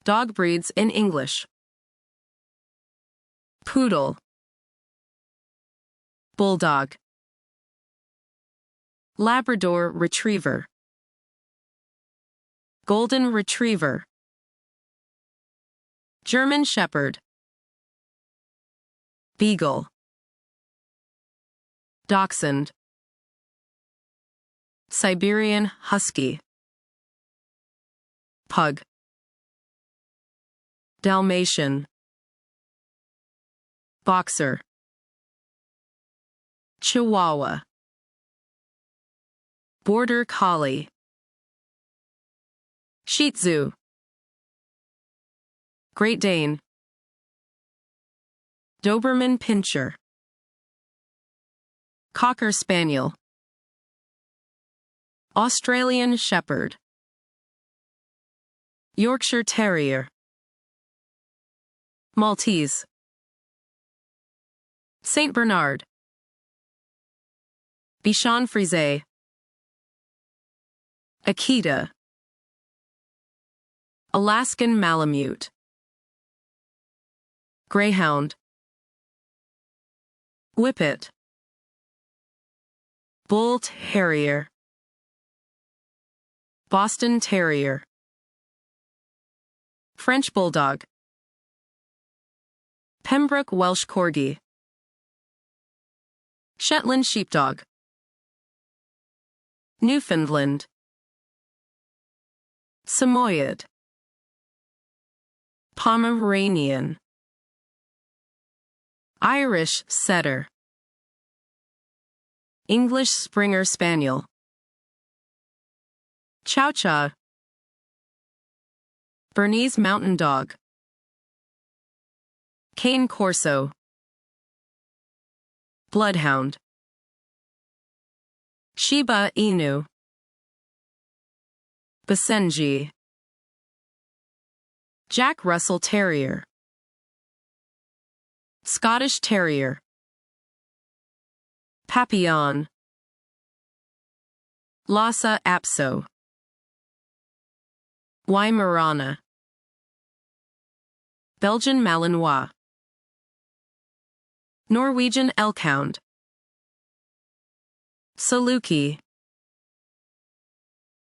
Dog breeds in English: Poodle, Bulldog, Labrador Retriever, Golden Retriever, German Shepherd, Beagle, Dachshund, Siberian Husky, Pug, Dalmatian, Boxer, Chihuahua, Border Collie, Shih Tzu, Great Dane, Doberman Pinscher, Cocker Spaniel, Australian Shepherd, Yorkshire Terrier, Maltese, Saint Bernard, Bichon Frise, Akita, Alaskan Malamute, Greyhound, Whippet, Bull Terrier, Boston Terrier, French Bulldog, Pembroke Welsh Corgi, Shetland Sheepdog, Newfoundland, Samoyed, Pomeranian, Irish Setter, English Springer Spaniel, Chow Chow, Bernese Mountain Dog, Cane Corso, Bloodhound, Shiba Inu, Basenji, Jack Russell Terrier, Scottish Terrier, Papillon, Lhasa Apso, Weimaraner, Belgian Malinois, Norwegian Elkhound, Saluki,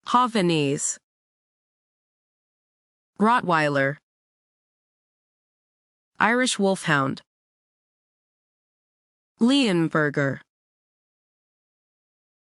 Havanese, Rottweiler, Irish Wolfhound, Leonberger,